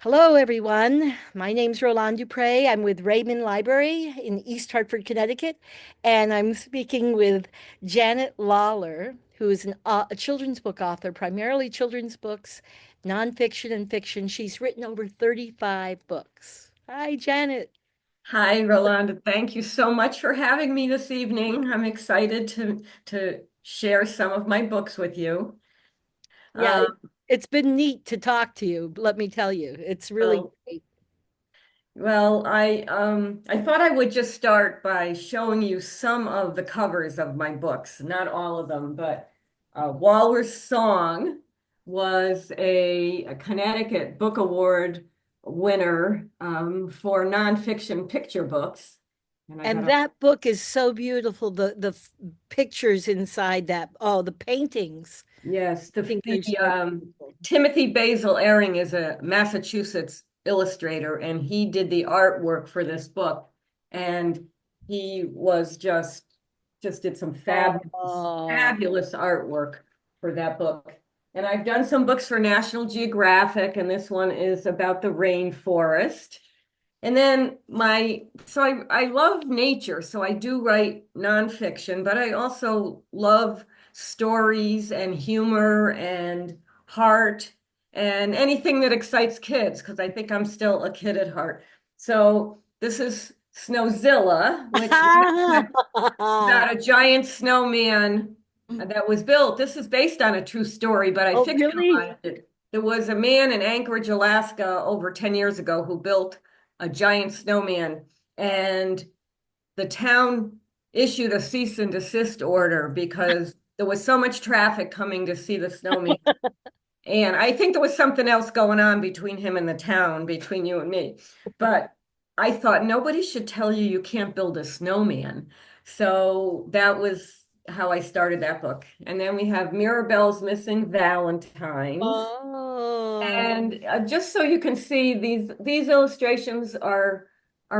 Hello, everyone. My name's Roland Dupre. I'm with Raymond Library in East Hartford, Connecticut, and I'm speaking with Janet Lawler, who is a children's book author, primarily children's books, nonfiction and fiction. She's written over 35 books. Hi, Janet. Hi, Rolanda. Thank you so much for having me this evening. I'm excited to share some of my books with you. Yeah, Um, it's been neat to talk to you, let me tell you. It's really well, great. I thought I would just start by showing you some of the covers of my books, not all of them, but Waller's Song was a Connecticut Book Award winner for nonfiction picture books, and I got And a that book is so beautiful. The pictures inside that, oh, the paintings. Yes, I think they're the so beautiful. Timothy Basil Airing is a Massachusetts illustrator, and he did the artwork for this book. And he was just did some Oh, fabulous artwork for that book. And I've done some books for National Geographic, and this one is about the rainforest. And then I love nature, so I do write nonfiction, but I also love stories and humor and heart and anything that excites kids, because I think I'm still a kid at heart. So this is Snowzilla, which is about a giant snowman that was built. This is based on a true story, but I oh, really? fictionalized it. There was a man in Anchorage, Alaska, over 10 years ago who built a giant snowman, and the town issued a cease and desist order because there was so much traffic coming to see the snowman. And I think there was something else going on between him and the town, between you and me. But I thought nobody should tell you you can't build a snowman. So that was how I started that book. And then we have Mirabelle's Missing Valentines. Oh, And just so you can see, these illustrations are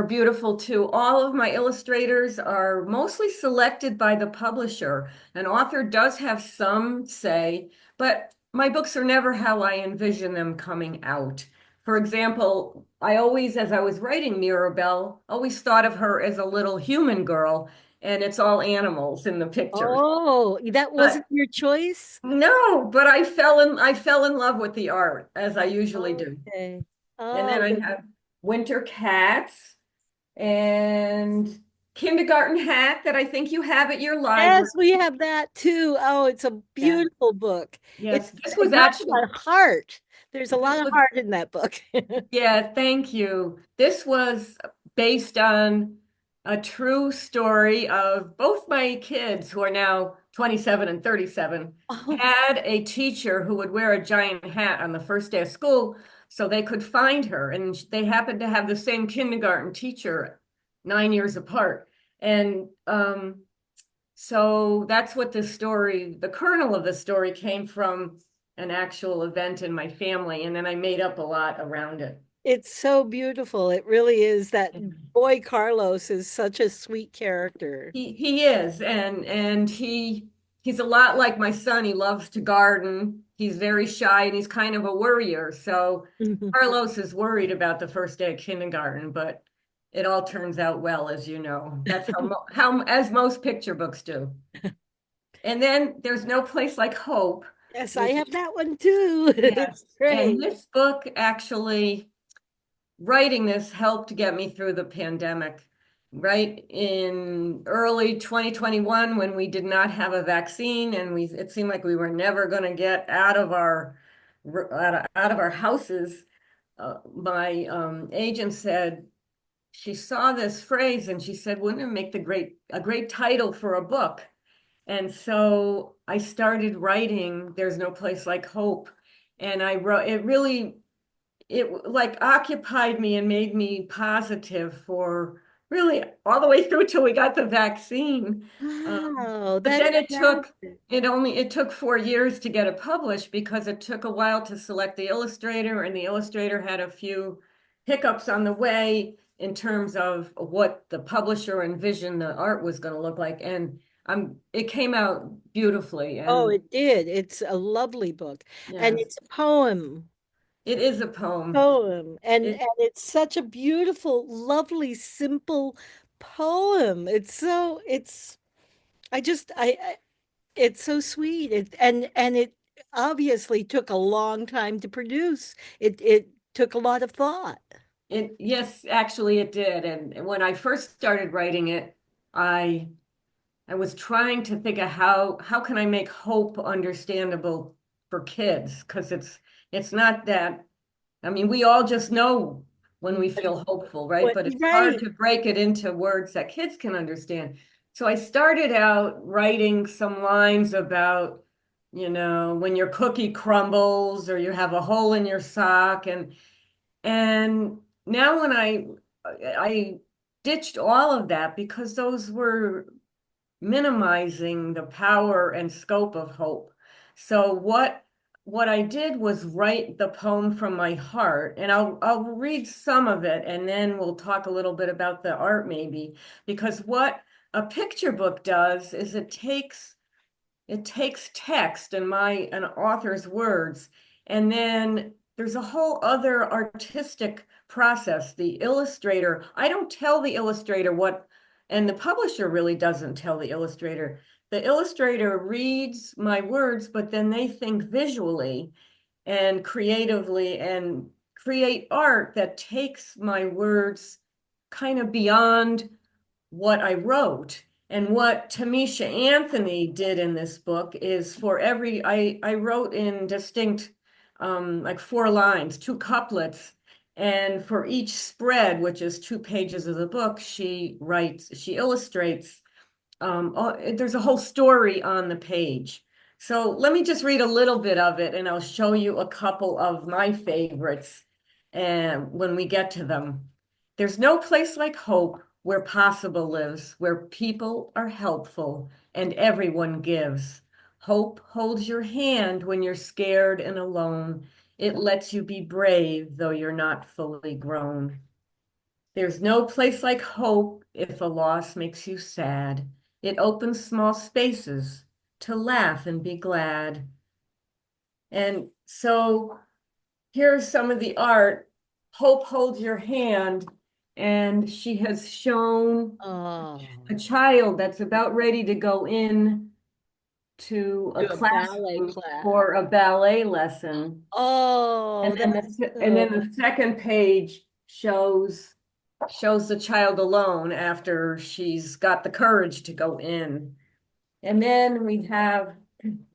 beautiful too. All of my illustrators are mostly selected by the publisher. An author does have some say, but my books are never how I envision them coming out. For example, I always, as I was writing Mirabelle, always thought of her as a little human girl, and it's all animals in the pictures. oh, that wasn't But your choice? no, but I fell in love with the art as I usually do. Okay. And then Oh, I have Winter Cats and Kindergarten Hat that I think you have at your library. yes, we have that too. Oh, it's a Yeah. beautiful book. Yes, It talks about heart. There's a lot this of was heart in that book. yeah, thank you. This was based on a true story of both my kids, who are now 27 and 37, Oh, had a teacher who would wear a giant hat on the first day of school so they could find her. And they happened to have the same kindergarten teacher 9 years apart. And so that's what the story, the kernel of the story came from an actual event in my family. And then I made up a lot around it. it's so beautiful. It really is. That boy Carlos is such a sweet character. He is, and he's a lot like my son. He loves to garden. He's very shy and he's kind of a worrier. So Carlos is worried about the first day of kindergarten, but it all turns out well, as you know. That's how as most picture books do. And then there's No Place Like Hope, Yes, I which have that one too. It's yes, and great. this book actually writing this helped get me through the pandemic. Right in early 2021, when we did not have a vaccine and it seemed like we were never going to get out of our houses, my agent said she saw this phrase and she said, "Wouldn't it make a great title for a book?" And so I started writing There's No Place Like Hope. And I wrote it like occupied me and made me positive for really all the way through till we got the vaccine. Wow, But that's then fantastic. it took 4 years to get it published because it took a while to select the illustrator, and the illustrator had a few hiccups on the way in terms of what the publisher envisioned the art was going to look like. And it came out beautifully. Oh, And it did. It's a lovely book. And yes, it's a poem. It is a poem. poem. It And it's such a beautiful, lovely, simple poem. I just it's so sweet. And it obviously took a long time to produce. It took a lot of thought. yes, actually it did. And when I first started writing it, I I was trying to think of how can I make hope understandable for kids? Because it's not that, I mean, we all just know when we feel hopeful, right? But it's hard Right. to break it into words that kids can understand. So I started out writing some lines about, when your cookie crumbles or you have a hole in your sock, and now when I ditched all of that because those were minimizing the power and scope of hope. So what I did was write the poem from my heart, and I'll read some of it, and then we'll talk a little bit about the art maybe, because what a picture book does is it takes text and an author's words, and then there's a whole other artistic process. The illustrator, I don't tell the illustrator what, and the publisher really doesn't tell the illustrator. The illustrator reads my words, but then they think visually and creatively and create art that takes my words kind of beyond what I wrote. And what Tamisha Anthony did in this book is for I wrote in distinct, like 4 lines, 2 couplets. And for each spread, which is 2 pages of the book, she illustrates, there's a whole story on the page. So let me just read a little bit of it and I'll show you a couple of my favorites and when we get to them. There's no place like hope where possible lives, where people are helpful and everyone gives. Hope holds your hand when you're scared and alone. It lets you be brave though you're not fully grown. There's no place like hope if a loss makes you sad. It opens small spaces to laugh and be glad. And so here's some of the art. Hope holds your hand, and she has shown Oh, a child that's about ready to go in to a do a ballet classroom class. for a ballet lesson. Oh, And then the second page shows the child alone after she's got the courage to go in. And then we have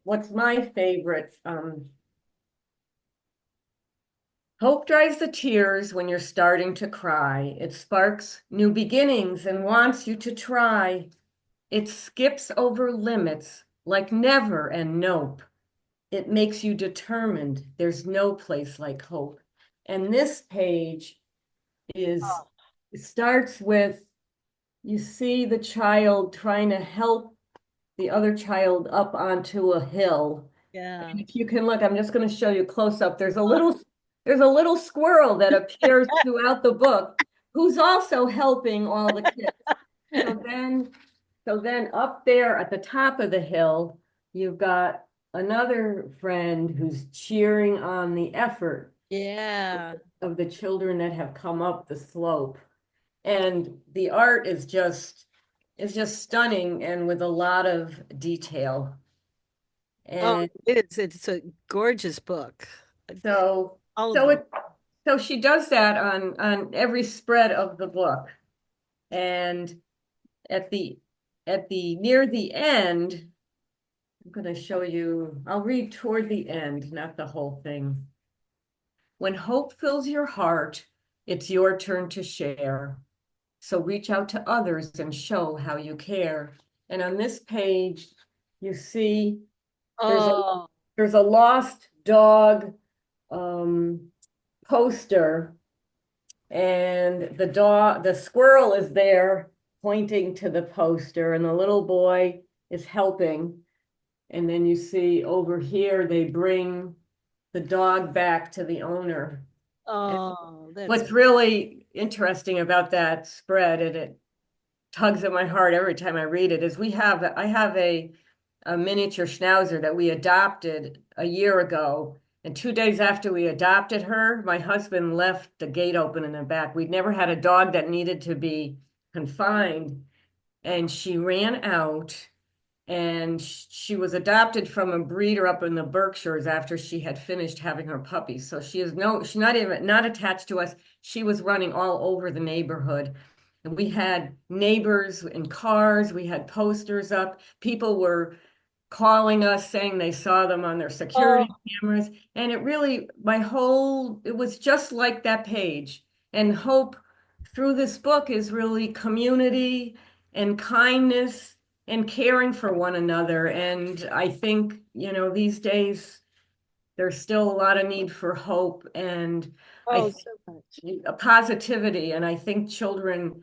what's my favorite. Hope dries the tears when you're starting to cry. It sparks new beginnings and wants you to try. It skips over limits like never and nope. It makes you determined. There's no place like hope. And this page is it starts with, you see the child trying to help the other child up onto a hill. yeah. And if you can look, I'm just going to show you close up. There's a little squirrel that appears throughout the book who's also helping all the kids. So then, so then up there at the top of the hill, you've got another friend who's cheering on the effort Yeah. of the children that have come up the slope. And the art is just stunning and with a lot of detail. Oh, And it is. It's a gorgeous book. so All of so them. it so she does that on every spread of the book. And at the near the end, I'm going to show you, I'll read toward the end, not the whole thing. When hope fills your heart, it's your turn to share. So reach out to others and show how you care. And on this page, you see there's a Oh, there's a lost dog um, poster, and the squirrel is there pointing to the poster, and the little boy is helping. And then you see over here, they bring the dog back to the owner. And oh, that's what's really interesting about that spread, and it tugs at my heart every time I read it, is I have a miniature schnauzer that we adopted a year ago. And 2 days after we adopted her, my husband left the gate open in the back. We'd never had a dog that needed to be confined. And she ran out and she was adopted from a breeder up in the Berkshires after she had finished having her puppies. So she's not even not attached to us. She was running all over the neighborhood. And we had neighbors in cars, we had posters up. People were calling us saying they saw them on their Oh, security cameras. And it was just like that page. And hope through this book is really community and kindness and caring for one another. And I think, these days there's still a lot of need for hope and I oh, think so much. a positivity. And I think children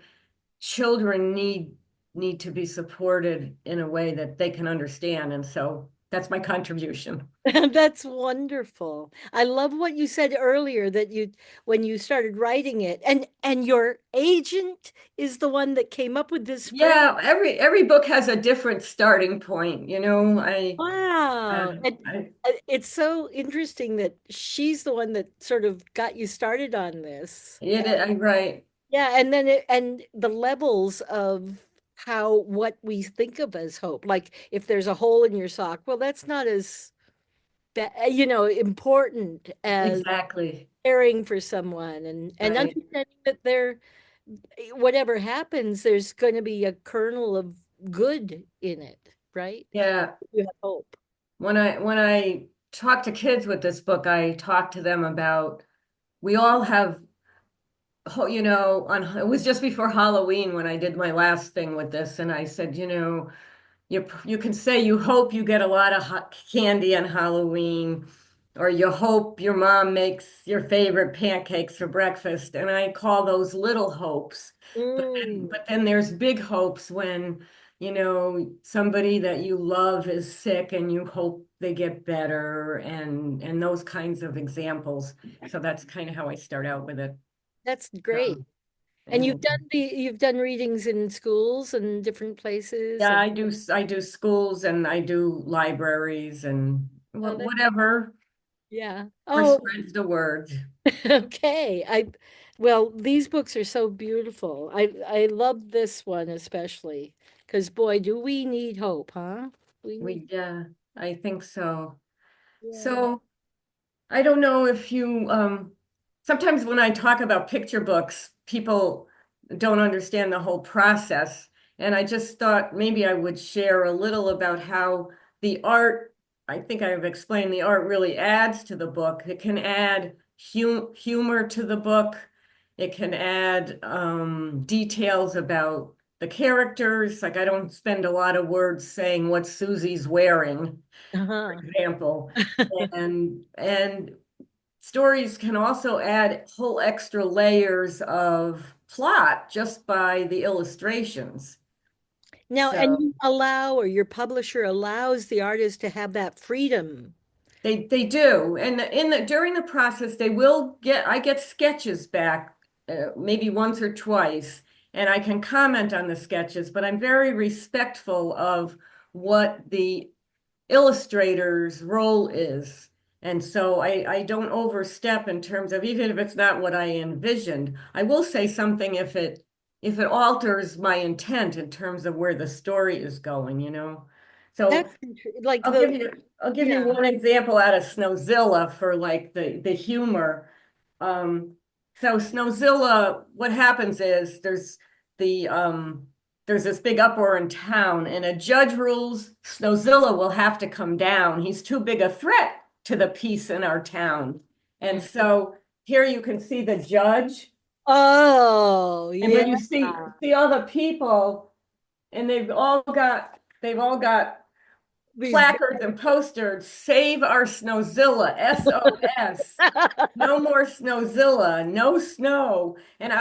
need to be supported in a way that they can understand. And so that's my contribution. That's wonderful. I love what you said earlier that when you started writing it and your agent is the one that came up with this phrase. Yeah, every book has a different starting point, Wow. And I it's so interesting that she's the one that sort of got you started on this. I'm right. Yeah, and then and the levels of how what we think of as hope. Like if there's a hole in your sock, well, that's not as important as Exactly. caring for someone and Right. understanding that whatever happens, there's going to be a kernel of good in it, right? Yeah. You have hope. When I talk to kids with this book, I talk to them about we all have on it was just before Halloween when I did my last thing with this, and I said, you can say you hope you get a lot of hot candy on Halloween, or you hope your mom makes your favorite pancakes for breakfast, and I call those little hopes. But then, Mm, but then there's big hopes when, somebody that you love is sick and you hope they get better and those kinds of examples. So that's kind of how I start out with it. that's great. Um, And and you've done readings in schools and different places yeah, and I do schools and I do libraries and oh, whatever yeah. or Oh, spreads the word. okay. Well, these books are so beautiful. I love this one especially because boy, do we need hope, huh? We need Yeah, I think so. yeah. So I don't know if sometimes when I talk about picture books, people don't understand the whole process. And I just thought maybe I would share a little about how the art, I think I've explained the art really adds to the book. It can add humor to the book. It can add details about the characters. Like I don't spend a lot of words saying what Susie's wearing, for Uh-huh. example. And stories can also add whole extra layers of plot just by the illustrations. Now, and So you allow, or your publisher allows the artist to have that freedom. they do. And during the process, I get sketches back maybe once or twice, and I can comment on the sketches, but I'm very respectful of what the illustrator's role is. And so I don't overstep in terms of even if it's not what I envisioned. I will say something if it alters my intent in terms of where the story is going. So Like I'll give you I'll give you yeah. one example out of Snowzilla for like the humor. Um, so Snowzilla, what happens is the there's this big uproar in town, and a judge rules Snowzilla will have to come down. He's too big a threat to the peace in our town. And Mm. so here you can see the judge, Oh, and yeah. but you see all the people, and they've all got These placards and posters, save our Snowzilla, SOS, no more Snowzilla, no snow. And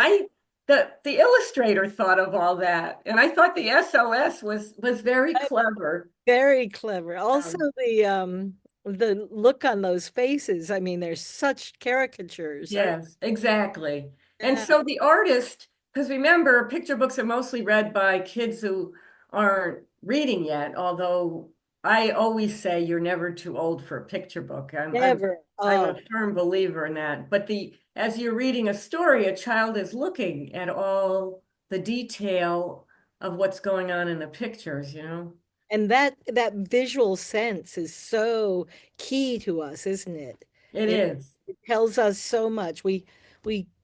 the illustrator thought of all that. And I thought the SOS was very clever. very clever. Also Um, the look on those faces. I mean, they're such caricatures, aren't yes, exactly. And yeah. so the artist, because remember, picture books are mostly read by kids who aren't reading yet, although I always say you're never too old for a picture book. Never. I'm a Oh, firm believer in that. But as you're reading a story, a child is looking at all the detail of what's going on in the pictures, you know? and that visual sense is so key to us, isn't it? It It is. it tells us so much. We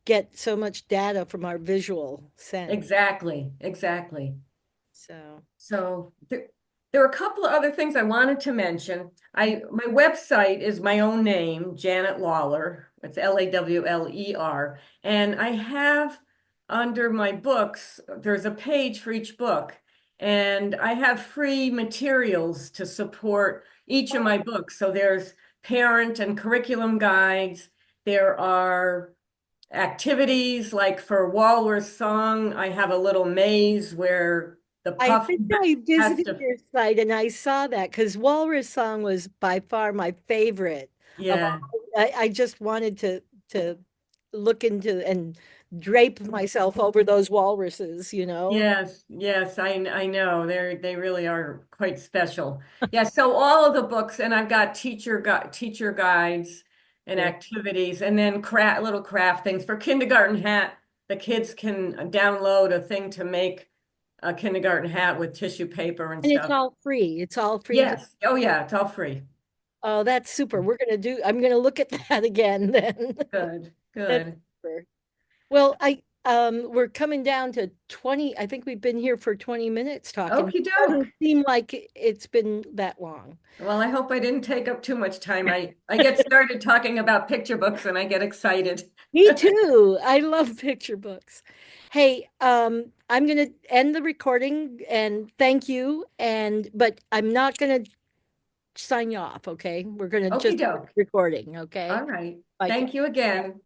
get so much data from our visual sense. Exactly, exactly. So So there are a couple of other things I wanted to mention. My website is my own name, Janet Lawler. It's Lawler. And I have under my books, there's a page for each book. And I have free materials to support each of my books. So there's parent and curriculum guides. There are activities like for Walrus Song, I have a little maze where the I puff think I has visited to, your site and I saw that because Walrus Song was by far my favorite of all. yeah, I just wanted to look into and drape myself over those walruses, you know? yes, yes, I know. They really are quite special. Yeah, so all of the books, and I've got teacher guides and Yeah. activities, and then little craft things for kindergarten hat. The kids can download a thing to make a kindergarten hat with tissue paper and And it's stuff. all free. It's all free to, Yes. Oh yeah, it's all free. oh, that's super. I'm gonna look at that again then. Good, That's good. super. Well, we're coming down to 20. I think we've been here for 20 minutes talking. Okie doke. Doesn't seem like it's been that long. Well, I hope I didn't take up too much time. I get started talking about picture books and I get excited. Me too. I love picture books. Hey, I'm gonna end the recording and thank you. But I'm not gonna sign you off, okay? We're gonna Okie just doke. recording, okay? All right. Bye. Thank you again.